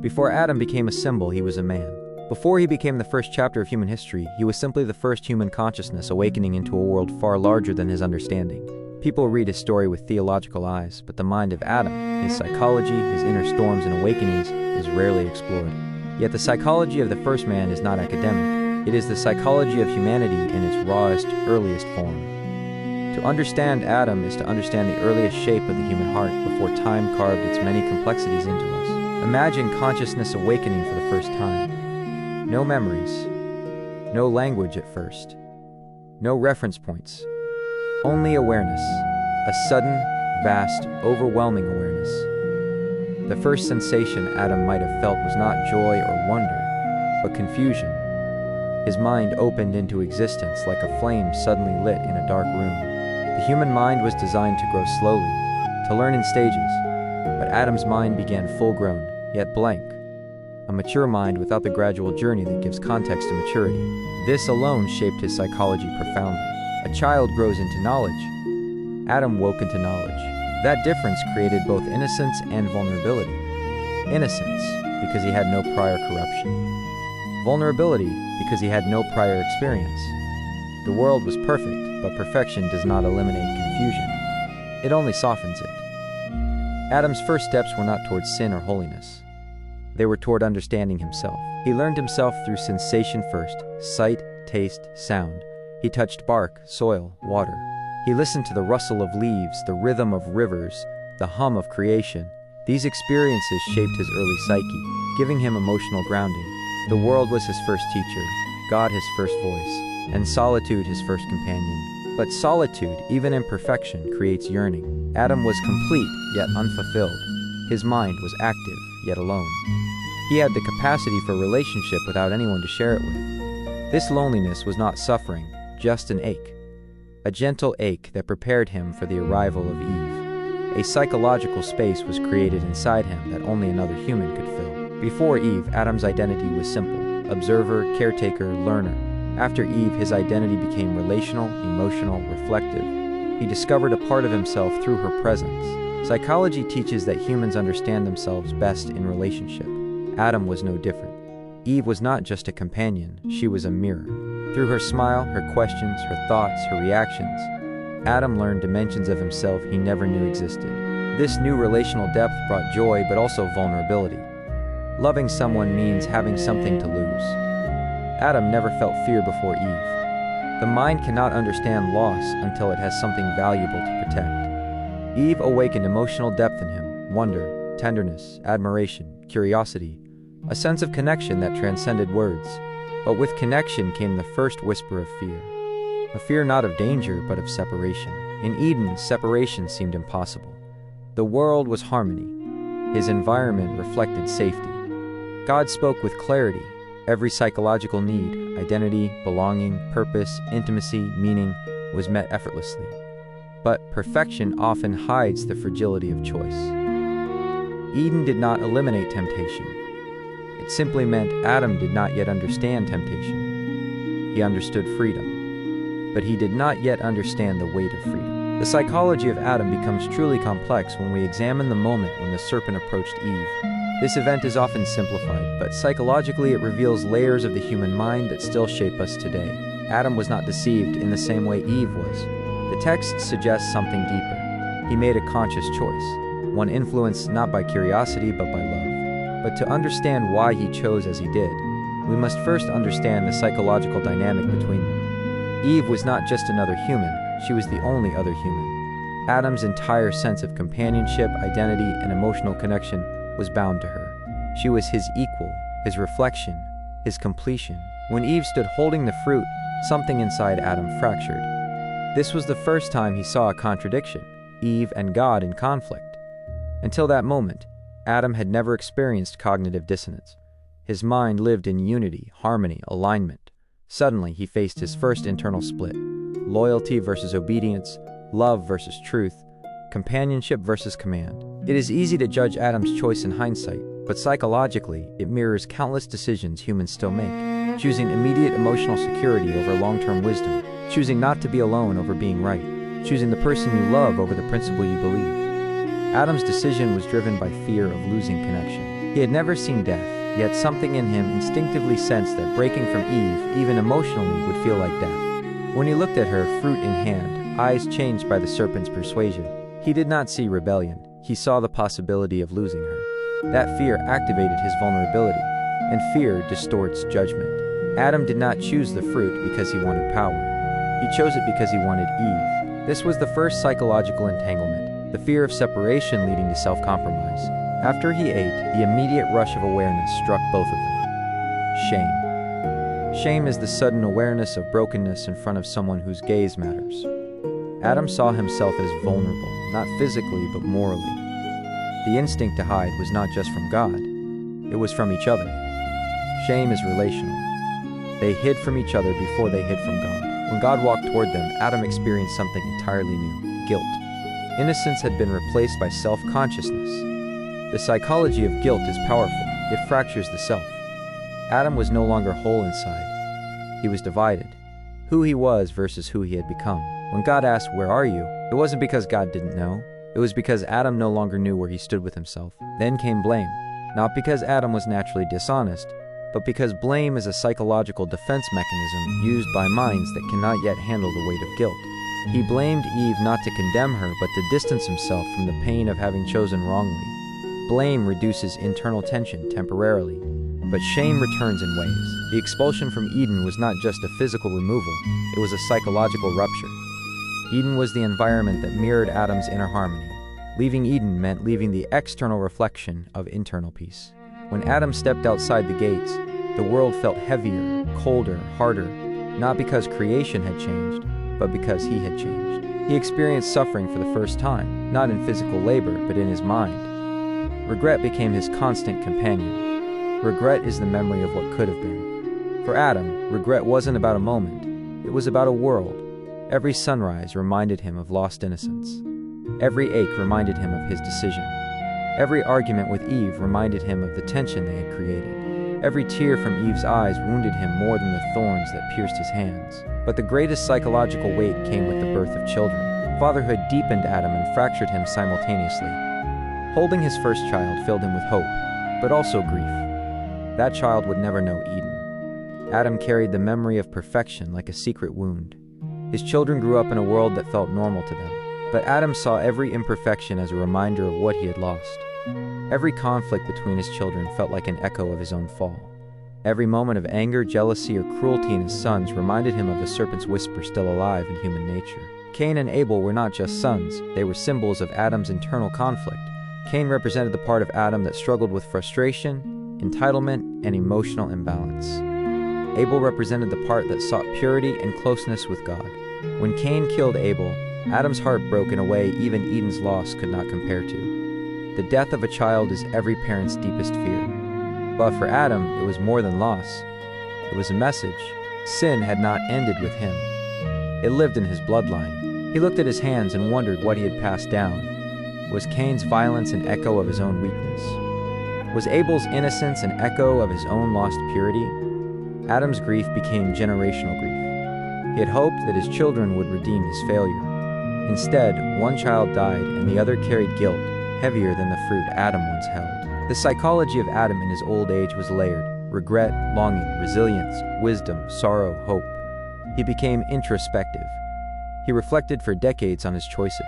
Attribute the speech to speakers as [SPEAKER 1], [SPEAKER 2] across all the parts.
[SPEAKER 1] Before Adam became a symbol, he was a man. Before he became the first chapter of human history, he was simply the first human consciousness awakening into a world far larger than his understanding. People read his story with theological eyes, but the mind of Adam, his psychology, his inner storms and awakenings, is rarely explored. Yet the psychology of the first man is not academic. It is the psychology of humanity in its rawest, earliest form. To understand Adam is to understand the earliest shape of the human heart before time carved its many complexities into us. Imagine consciousness awakening for the first time. No memories, no language at first, no reference points, only awareness, a sudden, vast, overwhelming awareness. The first sensation Adam might have felt was not joy or wonder, but confusion. His mind opened into existence like a flame suddenly lit in a dark room. The human mind was designed to grow slowly, to learn in stages, but Adam's mind began full-grown, yet blank. A mature mind without the gradual journey that gives context to maturity. This alone shaped his psychology profoundly. A child grows into knowledge. Adam woke into knowledge. That difference created both innocence and vulnerability. Innocence, because he had no prior corruption. Vulnerability, because he had no prior experience. The world was perfect, but perfection does not eliminate confusion. It only softens it. Adam's first steps were not towards sin or holiness. They were toward understanding himself. He learned himself through sensation first: sight, taste, sound. He touched bark, soil, water. He listened to the rustle of leaves, the rhythm of rivers, the hum of creation. These experiences shaped his early psyche, giving him emotional grounding. The world was his first teacher, God his first voice, and solitude his first companion. But solitude, even in perfection, creates yearning. Adam was complete, yet unfulfilled. His mind was active, yet alone. He had the capacity for relationship without anyone to share it with. This loneliness was not suffering, just an ache. A gentle ache that prepared him for the arrival of Eve. A psychological space was created inside him that only another human could fill. Before Eve, Adam's identity was simple: observer, caretaker, learner. After Eve, his identity became relational, emotional, reflective. He discovered a part of himself through her presence. Psychology teaches that humans understand themselves best in relationship. Adam was no different. Eve was not just a companion, she was a mirror. Through her smile, her questions, her thoughts, her reactions, Adam learned dimensions of himself he never knew existed. This new relational depth brought joy but also vulnerability. Loving someone means having something to lose. Adam never felt fear before Eve. The mind cannot understand loss until it has something valuable to protect. Eve awakened emotional depth in him: wonder, tenderness, admiration, curiosity, a sense of connection that transcended words. But with connection came the first whisper of fear. A fear not of danger, but of separation. In Eden, separation seemed impossible. The world was harmony. His environment reflected safety. God spoke with clarity. Every psychological need, identity, belonging, purpose, intimacy, meaning, was met effortlessly. But perfection often hides the fragility of choice. Eden did not eliminate temptation. It simply meant Adam did not yet understand temptation. He understood freedom, but he did not yet understand the weight of freedom. The psychology of Adam becomes truly complex when we examine the moment when the serpent approached Eve. This event is often simplified, but psychologically it reveals layers of the human mind that still shape us today. Adam was not deceived in the same way Eve was. The text suggests something deeper. He made a conscious choice, one influenced not by curiosity but by love. But to understand why he chose as he did, we must first understand the psychological dynamic between them. Eve was not just another human, she was the only other human. Adam's entire sense of companionship, identity, and emotional connection was bound to her. She was his equal, his reflection, his completion. When Eve stood holding the fruit, something inside Adam fractured. This was the first time he saw a contradiction, Eve and God in conflict. Until that moment, Adam had never experienced cognitive dissonance. His mind lived in unity, harmony, alignment. Suddenly, he faced his first internal split: loyalty versus obedience, love versus truth, companionship versus command. It is easy to judge Adam's choice in hindsight, but psychologically, it mirrors countless decisions humans still make. Choosing immediate emotional security over long-term wisdom, choosing not to be alone over being right, choosing the person you love over the principle you believe. Adam's decision was driven by fear of losing connection. He had never seen death, yet something in him instinctively sensed that breaking from Eve, even emotionally, would feel like death. When he looked at her, fruit in hand, eyes changed by the serpent's persuasion, he did not see rebellion. He saw the possibility of losing her. That fear activated his vulnerability, and fear distorts judgment. Adam did not choose the fruit because he wanted power. He chose it because he wanted Eve. This was the first psychological entanglement, the fear of separation leading to self-compromise. After he ate, the immediate rush of awareness struck both of them. Shame. Shame is the sudden awareness of brokenness in front of someone whose gaze matters. Adam saw himself as vulnerable, not physically but morally. The instinct to hide was not just from God, it was from each other. Shame is relational. They hid from each other before they hid from God. When God walked toward them, Adam experienced something entirely new: guilt. Innocence had been replaced by self-consciousness. The psychology of guilt is powerful. It fractures the self. Adam was no longer whole inside. He was divided. Who he was versus who he had become. When God asked, "Where are you?" it wasn't because God didn't know. It was because Adam no longer knew where he stood with himself. Then came blame. Not because Adam was naturally dishonest, but because blame is a psychological defense mechanism used by minds that cannot yet handle the weight of guilt. He blamed Eve not to condemn her, but to distance himself from the pain of having chosen wrongly. Blame reduces internal tension temporarily, but shame returns in waves. The expulsion from Eden was not just a physical removal, it was a psychological rupture. Eden was the environment that mirrored Adam's inner harmony. Leaving Eden meant leaving the external reflection of internal peace. When Adam stepped outside the gates, the world felt heavier, colder, harder, not because creation had changed, but because he had changed. He experienced suffering for the first time, not in physical labor, but in his mind. Regret became his constant companion. Regret is the memory of what could have been. For Adam, regret wasn't about a moment, it was about a world. Every sunrise reminded him of lost innocence. Every ache reminded him of his decision. Every argument with Eve reminded him of the tension they had created. Every tear from Eve's eyes wounded him more than the thorns that pierced his hands. But the greatest psychological weight came with the birth of children. Fatherhood deepened Adam and fractured him simultaneously. Holding his first child filled him with hope, but also grief. That child would never know Eden. Adam carried the memory of perfection like a secret wound. His children grew up in a world that felt normal to them. But Adam saw every imperfection as a reminder of what he had lost. Every conflict between his children felt like an echo of his own fall. Every moment of anger, jealousy, or cruelty in his sons reminded him of the serpent's whisper still alive in human nature. Cain and Abel were not just sons, they were symbols of Adam's internal conflict. Cain represented the part of Adam that struggled with frustration, entitlement, and emotional imbalance. Abel represented the part that sought purity and closeness with God. When Cain killed Abel, Adam's heart broke in a way even Eden's loss could not compare to. The death of a child is every parent's deepest fear. But for Adam, it was more than loss. It was a message. Sin had not ended with him. It lived in his bloodline. He looked at his hands and wondered what he had passed down. Was Cain's violence an echo of his own weakness? Was Abel's innocence an echo of his own lost purity? Adam's grief became generational grief. He had hoped that his children would redeem his failure. Instead, one child died and the other carried guilt, heavier than the fruit Adam once held. The psychology of Adam in his old age was layered: regret, longing, resilience, wisdom, sorrow, hope. He became introspective. He reflected for decades on his choices.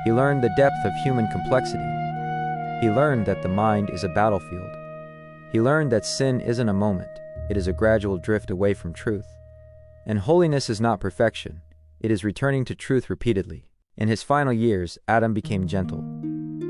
[SPEAKER 1] He learned the depth of human complexity. He learned that the mind is a battlefield. He learned that sin isn't a moment, it is a gradual drift away from truth. And holiness is not perfection. It is returning to truth repeatedly. In his final years, Adam became gentle.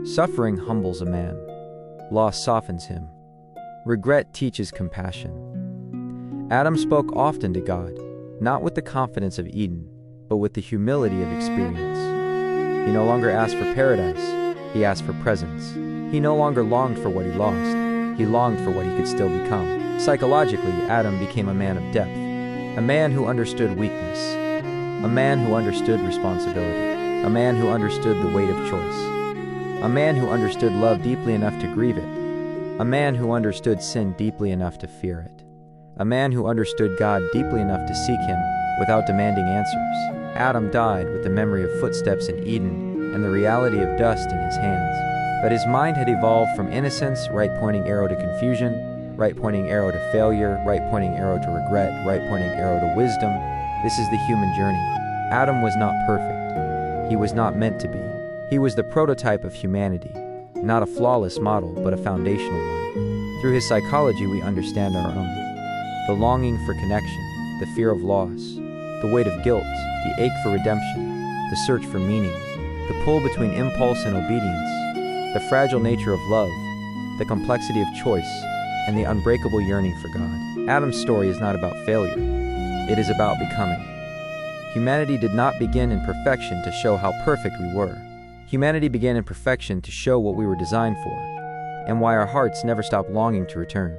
[SPEAKER 1] Suffering humbles a man. Loss softens him. Regret teaches compassion. Adam spoke often to God, not with the confidence of Eden, but with the humility of experience. He no longer asked for paradise, he asked for presence. He no longer longed for what he lost, he longed for what he could still become. Psychologically, Adam became a man of depth, a man who understood weakness, a man who understood responsibility, a man who understood the weight of choice, a man who understood love deeply enough to grieve it, a man who understood sin deeply enough to fear it, a man who understood God deeply enough to seek him without demanding answers. Adam died with the memory of footsteps in Eden and the reality of dust in his hands. But his mind had evolved from innocence, right-pointing arrow to confusion, right-pointing arrow to failure, right-pointing arrow to regret, right-pointing arrow to wisdom. This is the human journey. Adam was not perfect. He was not meant to be. He was the prototype of humanity, not a flawless model, but a foundational one. Through his psychology, we understand our own. The longing for connection, the fear of loss, the weight of guilt, the ache for redemption, the search for meaning, the pull between impulse and obedience, the fragile nature of love, the complexity of choice, and the unbreakable yearning for God. Adam's story is not about failure. It is about becoming. Humanity did not begin in perfection to show how perfect we were. Humanity began in perfection to show what we were designed for, and why our hearts never stopped longing to return.